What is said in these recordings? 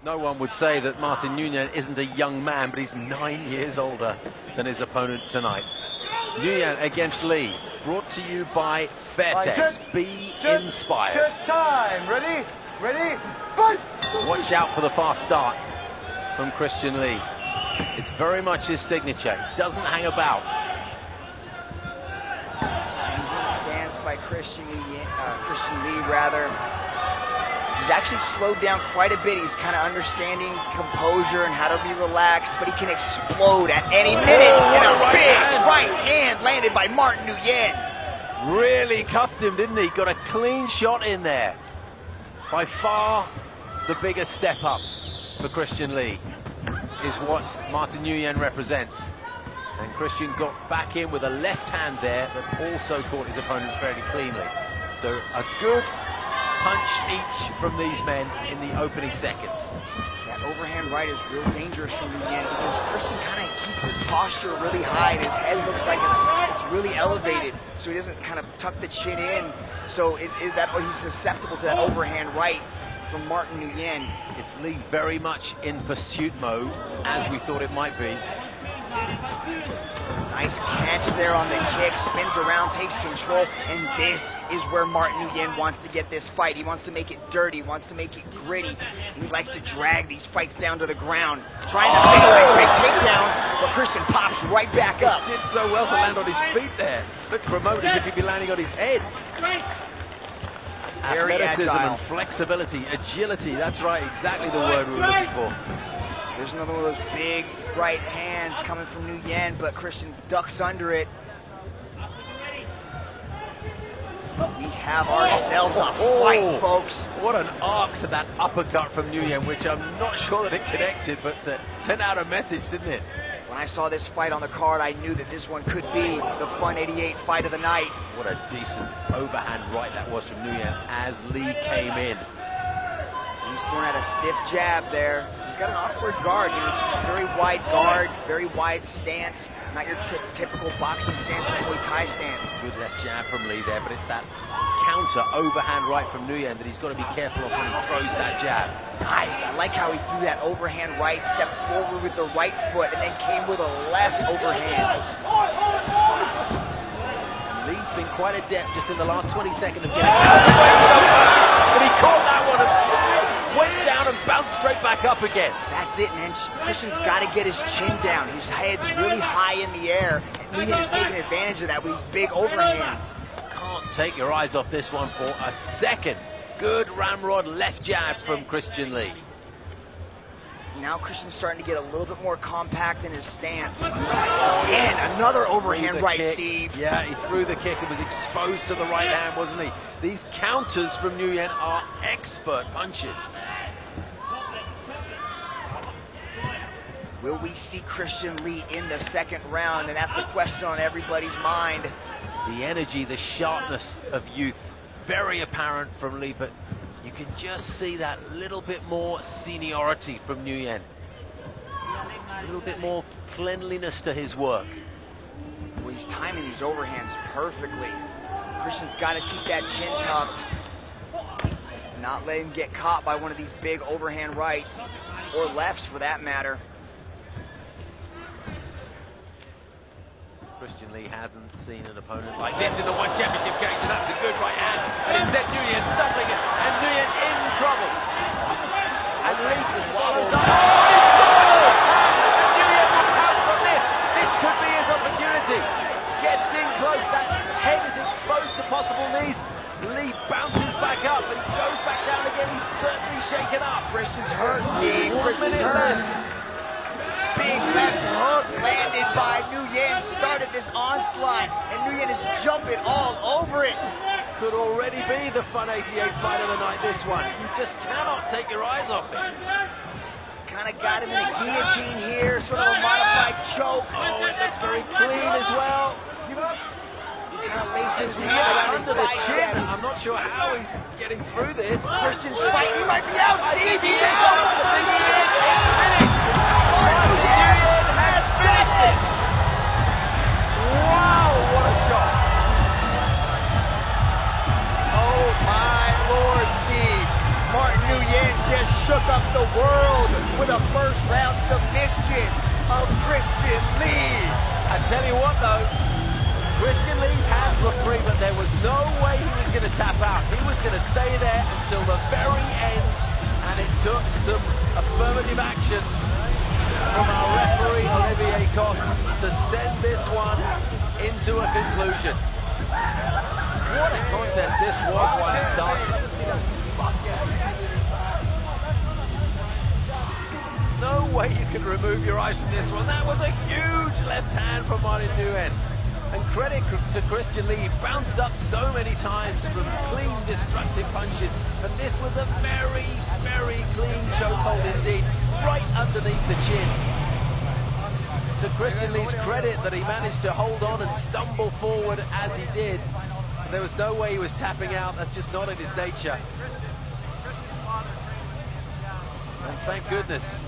No one would say that Martin Nguyen isn't a young man, but he's 9 years older than his opponent tonight. Nguyen against Lee, brought to you by Fairtex. Be inspired. Time. Ready? Ready? Fight! Watch out for the fast start from Christian Lee. It's very much his signature. He doesn't hang about. Changing stance by Christian Lee, rather. He's actually slowed down quite a bit. He's kind of understanding composure and how to be relaxed, but he can explode at any minute. And a big right hand landed by Martin Nguyen. Really cuffed him, didn't he? Got a clean shot in there. By far the biggest step up for Christian Lee is what Martin Nguyen represents. And Christian got back in with a left hand there that also caught his opponent fairly cleanly. So a good punch each from these men in the opening seconds. That overhand right is real dangerous from Nguyen because Christian kind of keeps his posture really high and his head looks like it's really elevated, so he doesn't kind of tuck the chin in. So he's susceptible to that overhand right from Martin Nguyen. It's Lee very much in pursuit mode, as we thought it might be. Nice catch there on the kick, spins around, takes control, and this is where Martin Nguyen wants to get this fight. He wants to make it dirty, wants to make it gritty, and he likes to drag these fights down to the ground, trying to stay away, big takedown, but Christian pops right back up. He did so well to land on his feet there. Looked for a moment as if he'd be landing on his head. Very Athleticism agile. and flexibility, agility, that's right, exactly the word we were looking for. There's another one of those big right hands coming from Nguyen, but Christian ducks under it. We have ourselves a fight, folks. What an arc to that uppercut from Nguyen, which I'm not sure that it connected, but sent out a message, didn't it? When I saw this fight on the card, I knew that this one could be the Fun 88 fight of the night. What a decent overhand right that was from Nguyen as Lee came in. He's throwing out a stiff jab there. He's got an awkward guard. You know, he keeps a very wide guard, very wide stance. Not your typical boxing stance or Muay Thai stance. Good left jab from Lee there, but it's that counter overhand right from Nguyen that he's got to be careful of when he throws that jab. Nice. I like how he threw that overhand right, stepped forward with the right foot, and then came with a left overhand. Lee's been quite adept just in the last 20 seconds of getting out away with a punch, but he caught that one and went down and bounced straight back up again. That's it, man. Christian's got to get his chin down. His head's really high in the air, and Nguyen is taking advantage of that with these big overhands. Can't take your eyes off this one for a second. Good ramrod left jab from Christian Lee. Now Christian's starting to get a little bit more compact in his stance. Again, another overhand right, kick. Steve. Yeah, he threw the kick and was exposed to the right hand, wasn't he? These counters from Nguyen are expert punches. Will we see Christian Lee in the second round? And that's the question on everybody's mind. The energy, the sharpness of youth, very apparent from Lee, but you can just see that little bit more seniority from Nguyen. A little bit more cleanliness to his work. Well, he's timing these overhands perfectly. Christian's got to keep that chin tucked. Not let him get caught by one of these big overhand rights, or lefts for that matter. Christian Lee hasn't seen an opponent like this in the One Championship cage, and that's a good right hand. And it sent Nguyen stumbling it, and Nguyen's in trouble. And Lee just follows up. Nguyen will pounce on this. This could be his opportunity. Gets in close. That head is exposed to possible knees. Lee bounces back up, but he goes back down again. He's certainly shaken up. Christian's hurt, Steve. Christian's hurt. Big left hook landed by Nguyen, started this onslaught, and Nguyen is jumping all over it. Could already be the Fun 88 fight of the night, this one. You just cannot take your eyes off it. He's kind of got him in a guillotine here, sort of a modified choke. Oh, it looks very clean as well. He's kind of lacing his hand around his bicep. I'm not sure how he's getting through this. Christian's fight, he might be out, Steve, he's I out! think he is. It's finished. Martin Nguyen has finished it! Wow, what a shot. Oh my Lord, Steve. Martin Nguyen just shook up the world. world with a first-round submission of Christian Lee. I tell you what, though, Christian Lee's hands were free, but there was no way he was going to tap out. He was going to stay there until the very end, and it took some affirmative action from our referee, Olivier Coste, to send this one into a conclusion. What a contest this was while it started. No way you can remove your eyes from this one. That was a huge left hand from Martin Nguyen. And credit to Christian Lee, he bounced up so many times from clean, destructive punches. And this was a very, very clean chokehold indeed, right underneath the chin. To Christian Lee's credit that he managed to hold on and stumble forward as he did. There was no way he was tapping out. That's just not in his nature. And thank goodness,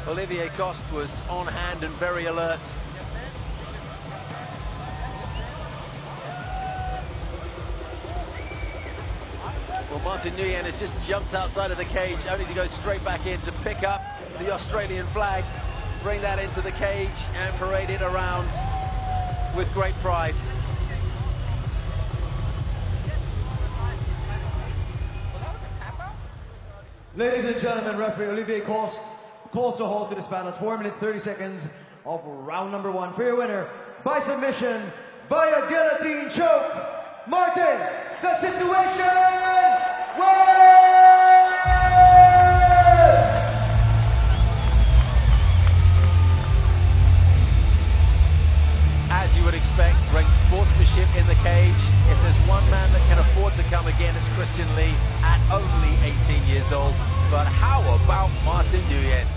Olivier Coste was on hand and very alert. Well, Martin Nguyen has just jumped outside of the cage, only to go straight back in to pick up the Australian flag, bring that into the cage and parade it around with great pride. Ladies and gentlemen, referee Olivier Coste calls a halt to this battle at 4 minutes 30 seconds of round number 1. For your winner, by submission, via guillotine choke, Martin, the situation, As you would expect, great sportsmanship in the cage. If there's one man that can afford to come again, it's Christian Lee at only 18 years old. But how about Martin Nguyen?